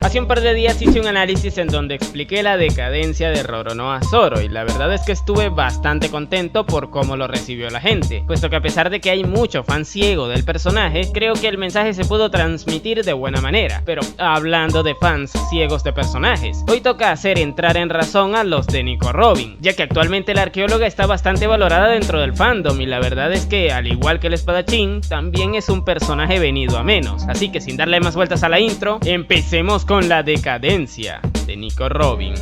Hace un par de días hice un análisis en donde expliqué la decadencia de Roronoa Zoro, y la verdad es que estuve bastante contento por cómo lo recibió la gente, puesto que a pesar de que hay mucho fan ciego del personaje, creo que el mensaje se pudo transmitir de buena manera. Pero hablando de fans ciegos de personajes, hoy toca hacer entrar en razón a los de Nico Robin, ya que actualmente la arqueóloga está bastante valorada dentro del fandom, y la verdad es que al igual que el espadachín, también es un personaje venido a menos. Así que sin darle más vueltas a la intro, empecemos con la decadencia de Nico Robin.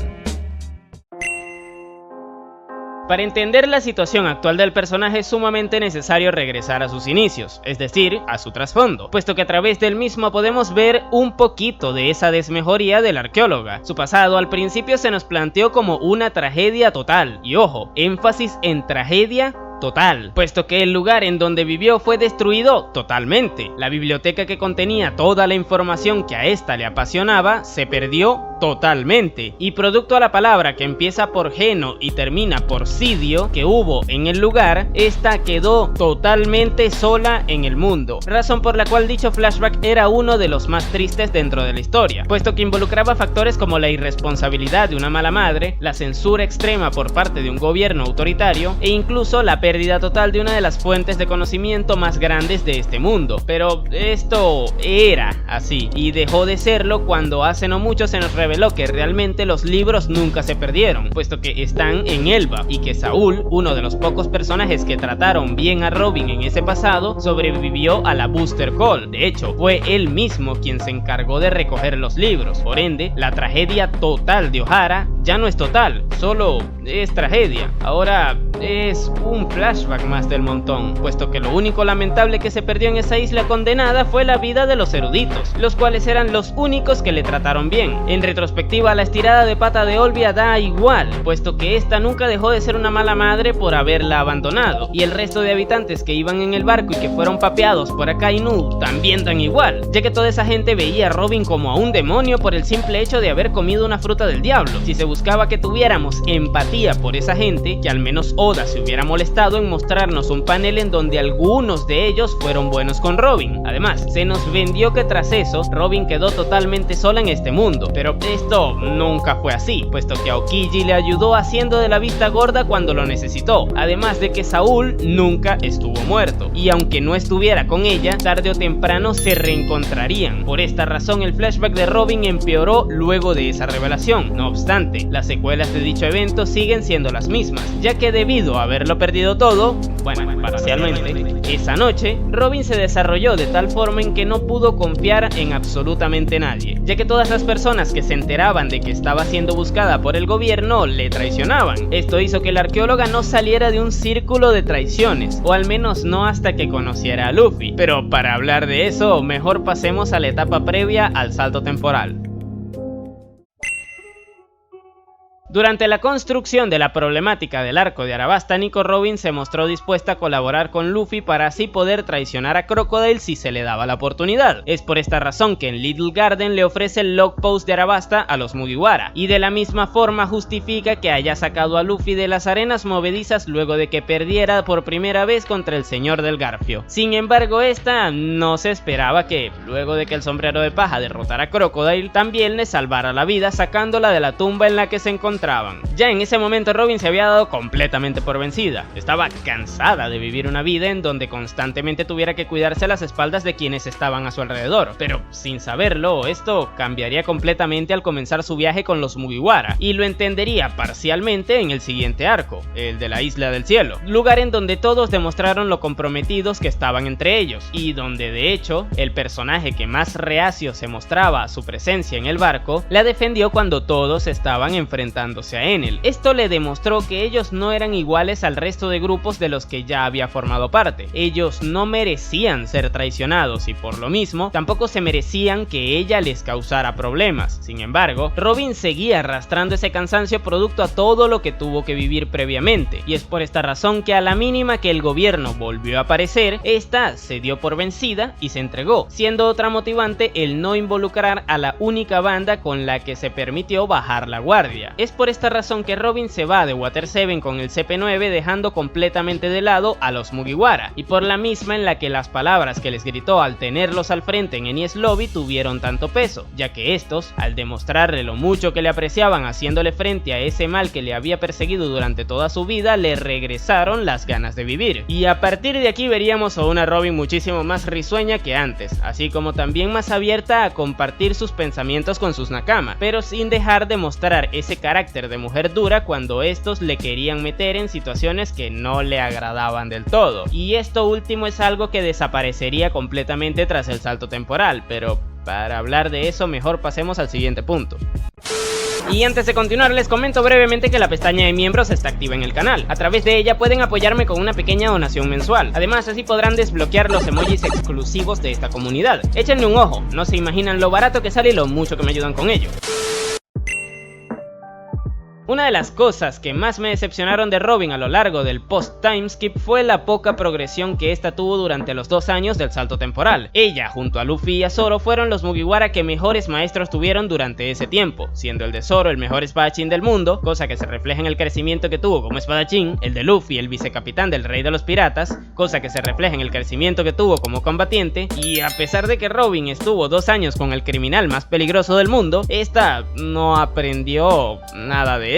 Para entender la situación actual del personaje es sumamente necesario regresar a sus inicios, es decir, a su trasfondo, puesto que a través del mismo podemos ver un poquito de esa desmejoría de la arqueóloga. Su pasado al principio se nos planteó como una tragedia total, y ojo, énfasis en tragedia total, puesto que el lugar en donde vivió fue destruido totalmente. La biblioteca que contenía toda la información que a esta le apasionaba se perdió totalmente, y producto a la palabra que empieza por geno y termina por sidio que hubo en el lugar, esta quedó totalmente sola en el mundo, razón por la cual dicho flashback era uno de los más tristes dentro de la historia, puesto que involucraba factores como la irresponsabilidad de una mala madre, la censura extrema por parte de un gobierno autoritario e incluso la pérdida total de una de las fuentes de conocimiento más grandes de este mundo. Pero esto era así, y dejó de serlo cuando hace no mucho se nos reveló que realmente los libros nunca se perdieron, puesto que están en Elbaf, y que Saúl, uno de los pocos personajes que trataron bien a Robin en ese pasado, sobrevivió a la Booster Call. De hecho, fue él mismo quien se encargó de recoger los libros. Por ende, la tragedia total de Ohara ya no es total, solo es tragedia. Ahora es un flashback más del montón, puesto que lo único lamentable que se perdió en esa isla condenada fue la vida de los eruditos, los cuales eran los únicos que le trataron bien. En retrospectiva, la estirada de pata de Olvia da igual, puesto que esta nunca dejó de ser una mala madre por haberla abandonado, y el resto de habitantes que iban en el barco y que fueron papeados por Akainu también dan igual, ya que toda esa gente veía a Robin como a un demonio por el simple hecho de haber comido una fruta del diablo. Si se buscaba que tuviéramos empatía por esa gente, que al menos Oda se hubiera molestado en mostrarnos un panel en donde algunos de ellos fueron buenos con Robin. Además, se nos vendió que tras eso, Robin quedó totalmente sola en este mundo, pero esto nunca fue así, puesto que Aokiji le ayudó haciendo de la vista gorda cuando lo necesitó, además de que Saúl nunca estuvo muerto, y aunque no estuviera con ella, tarde o temprano se reencontrarían. Por esta razón el flashback de Robin empeoró luego de esa revelación. No obstante, las secuelas de dicho evento siguen siendo las mismas, ya que debido a haberlo perdido todo, bueno, parcialmente, esa noche Robin se desarrolló de tal forma en que no pudo confiar en absolutamente nadie, ya que todas las personas que se enteraban de que estaba siendo buscada por el gobierno le traicionaban. Esto hizo que la arqueóloga no saliera de un círculo de traiciones, o al menos no hasta que conociera a Luffy. Pero para hablar de eso, mejor pasemos a la etapa previa al salto temporal. Durante la construcción de la problemática del arco de Arabasta, Nico Robin se mostró dispuesta a colaborar con Luffy para así poder traicionar a Crocodile si se le daba la oportunidad. Es por esta razón que en Little Garden le ofrece el log post de Arabasta a los Mugiwara, y de la misma forma justifica que haya sacado a Luffy de las arenas movedizas luego de que perdiera por primera vez contra el Señor del Garfio. Sin embargo, esta no se esperaba que, luego de que el Sombrero de Paja derrotara a Crocodile, también le salvara la vida sacándola de la tumba en la que se encontraba. Ya en ese momento Robin se había dado completamente por vencida. Estaba cansada de vivir una vida en donde constantemente tuviera que cuidarse a las espaldas de quienes estaban a su alrededor, pero sin saberlo, esto cambiaría completamente al comenzar su viaje con los Mugiwara, y lo entendería parcialmente en el siguiente arco, el de la Isla del Cielo, lugar en donde todos demostraron lo comprometidos que estaban entre ellos, y donde de hecho el personaje que más reacio se mostraba a su presencia en el barco la defendió cuando todos estaban enfrentando a Enel. Esto le demostró que ellos no eran iguales al resto de grupos de los que ya había formado parte. Ellos no merecían ser traicionados, y por lo mismo tampoco se merecían que ella les causara problemas. Sin embargo, Robin seguía arrastrando ese cansancio producto a todo lo que tuvo que vivir previamente, y es por esta razón que a la mínima que el gobierno volvió a aparecer, esta se dio por vencida y se entregó, siendo otra motivante el no involucrar a la única banda con la que se permitió bajar la guardia. Es por esta razón que Robin se va de Water 7 con el CP9 dejando completamente de lado a los Mugiwara, y por la misma en la que las palabras que les gritó al tenerlos al frente en Enies Lobby tuvieron tanto peso, ya que estos, al demostrarle lo mucho que le apreciaban haciéndole frente a ese mal que le había perseguido durante toda su vida, le regresaron las ganas de vivir. Y a partir de aquí veríamos a una Robin muchísimo más risueña que antes, así como también más abierta a compartir sus pensamientos con sus nakama, pero sin dejar de mostrar ese carácter de mujer dura cuando estos le querían meter en situaciones que no le agradaban del todo. Y esto último es algo que desaparecería completamente tras el salto temporal, pero para hablar de eso mejor pasemos al siguiente punto. Y antes de continuar les comento brevemente que la pestaña de miembros está activa en el canal. A través de ella pueden apoyarme con una pequeña donación mensual. Además así podrán desbloquear los emojis exclusivos de esta comunidad. Échenle un ojo, no se imaginan lo barato que sale y lo mucho que me ayudan con ello. Una de las cosas que más me decepcionaron de Robin a lo largo del post-timeskip fue la poca progresión que esta tuvo durante los 2 años del salto temporal. Ella, junto a Luffy y a Zoro, fueron los Mugiwara que mejores maestros tuvieron durante ese tiempo, siendo el de Zoro el mejor espadachín del mundo, cosa que se refleja en el crecimiento que tuvo como espadachín, el de Luffy el vicecapitán del rey de los piratas, cosa que se refleja en el crecimiento que tuvo como combatiente, y a pesar de que Robin estuvo 2 años con el criminal más peligroso del mundo, esta no aprendió nada de él.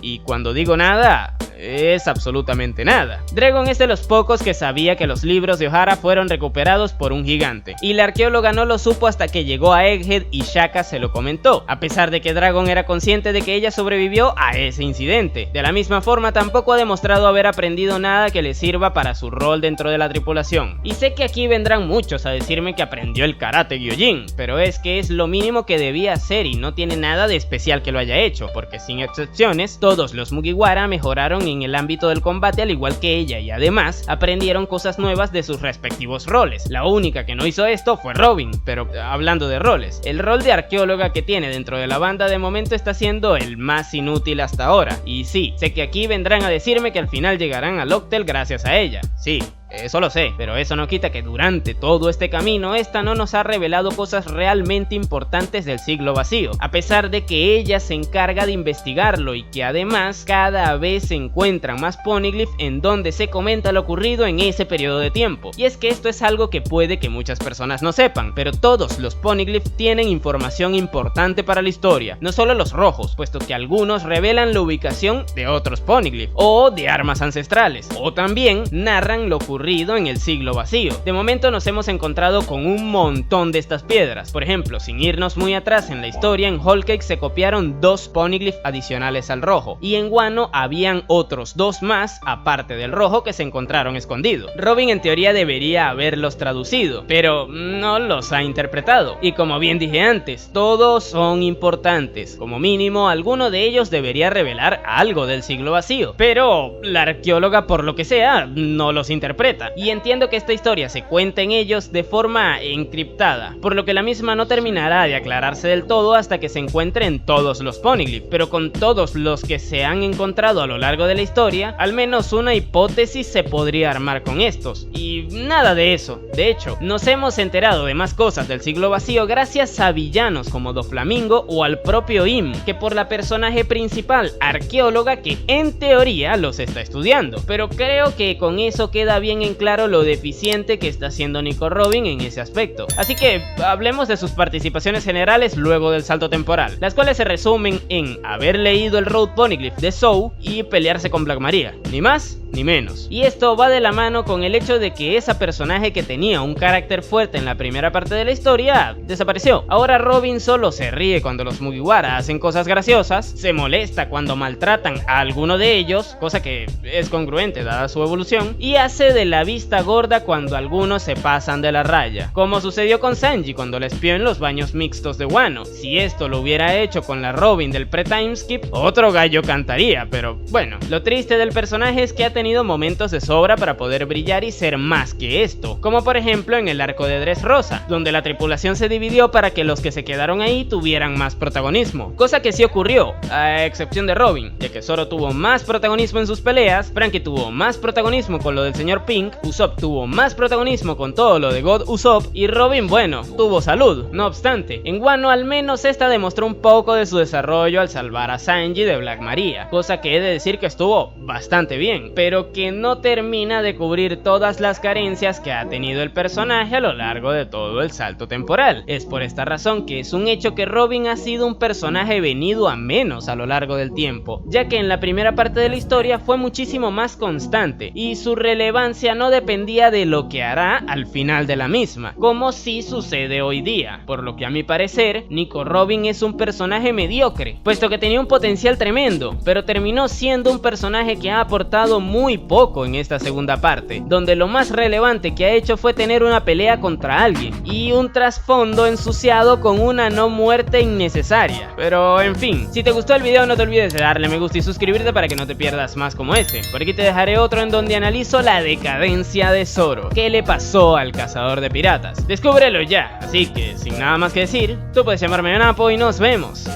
Y cuando digo nada, es absolutamente nada. Dragon es de los pocos que sabía que los libros de Ohara fueron recuperados por un gigante, y la arqueóloga no lo supo hasta que llegó a Egghead y Shaka se lo comentó, a pesar de que Dragon era consciente de que ella sobrevivió a ese incidente. De la misma forma tampoco ha demostrado haber aprendido nada que le sirva para su rol dentro de la tripulación. Y sé que aquí vendrán muchos a decirme que aprendió el karate Gyojin, pero es que es lo mínimo que debía hacer y no tiene nada de especial que lo haya hecho, porque sin excepciones todos los Mugiwara mejoraron en el ámbito del combate al igual que ella, y además aprendieron cosas nuevas de sus respectivos roles. La única que no hizo esto fue Robin, pero hablando de roles, el rol de arqueóloga que tiene dentro de la banda de momento está siendo el más inútil hasta ahora. Y sí, sé que aquí vendrán a decirme que al final llegarán a Locktel gracias a ella. Sí, eso lo sé, pero eso no quita que durante todo este camino esta no nos ha revelado cosas realmente importantes del siglo vacío, a pesar de que ella se encarga de investigarlo y que además cada vez se encuentran más poneglyphs en donde se comenta lo ocurrido en ese periodo de tiempo. Y es que esto es algo que puede que muchas personas no sepan, pero todos los poneglyphs tienen información importante para la historia, no solo los rojos, puesto que algunos revelan la ubicación de otros poneglyphs o de armas ancestrales, o también narran lo ocurrido en el siglo vacío. De momento nos hemos encontrado con un montón de estas piedras. Por ejemplo, sin irnos muy atrás en la historia, en Whole Cake se copiaron 2 poneglyphs adicionales al rojo, y en Wano habían otros 2 más aparte del rojo que se encontraron escondidos. Robin en teoría debería haberlos traducido, pero no los ha interpretado, y como bien dije antes, todos son importantes. Como mínimo alguno de ellos debería revelar algo del siglo vacío, pero la arqueóloga por lo que sea no los interpreta. Y entiendo que esta historia se cuenta en ellos de forma encriptada, por lo que la misma no terminará de aclararse del todo hasta que se encuentren todos los poneglyphs, pero con todos los que se han encontrado a lo largo de la historia, al menos una hipótesis se podría armar con estos, y nada de eso. De hecho, nos hemos enterado de más cosas del siglo vacío gracias a villanos como Doflamingo o al propio Im, que por la personaje principal, arqueóloga, que en teoría los está estudiando, pero creo que con eso queda bien en claro lo deficiente que está haciendo Nico Robin en ese aspecto. Así que hablemos de sus participaciones generales luego del salto temporal, las cuales se resumen en haber leído el Road Poneglyph de Zou y pelearse con Black Maria, ni más ni menos. Y esto va de la mano con el hecho de que esa personaje que tenía un carácter fuerte en la primera parte de la historia desapareció. Ahora Robin solo se ríe cuando los Mugiwara hacen cosas graciosas, se molesta cuando maltratan a alguno de ellos, cosa que es congruente dada su evolución, y hace de la vista gorda cuando algunos se pasan de la raya, como sucedió con Sanji cuando la espió en los baños mixtos de Wano. Si esto lo hubiera hecho con la Robin del pre-timeskip, otro gallo cantaría, pero bueno, lo triste del personaje es que ha tenido momentos de sobra para poder brillar y ser más que esto, como por ejemplo en el arco de Dressrosa, donde la tripulación se dividió para que los que se quedaron ahí tuvieran más protagonismo, cosa que sí ocurrió, a excepción de Robin, ya que Zoro tuvo más protagonismo en sus peleas, Franky tuvo más protagonismo con lo del señor P, Link, Usopp tuvo más protagonismo con todo lo de God Usopp y Robin, bueno, tuvo salud. No obstante, en Wano al menos esta demostró un poco de su desarrollo al salvar a Sanji de Black Maria, cosa que he de decir que estuvo bastante bien, pero que no termina de cubrir todas las carencias que ha tenido el personaje a lo largo de todo el salto temporal. Es por esta razón que es un hecho que Robin ha sido un personaje venido a menos a lo largo del tiempo, ya que en la primera parte de la historia fue muchísimo más constante y su relevancia no dependía de lo que hará al final de la misma, como sí sucede hoy día, por lo que a mi parecer Nico Robin es un personaje mediocre, puesto que tenía un potencial tremendo, pero terminó siendo un personaje que ha aportado muy poco en esta segunda parte, donde lo más relevante que ha hecho fue tener una pelea contra alguien y un trasfondo ensuciado con una no muerte innecesaria. Pero en fin, si te gustó el video no te olvides de darle me gusta y suscribirte para que no te pierdas más como este. Por aquí te dejaré otro en donde analizo la decadencia de Zoro. ¿Qué le pasó al cazador de piratas? Descúbrelo ya, así que sin nada más que decir, tú puedes llamarme Napo y nos vemos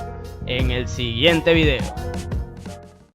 en el siguiente video.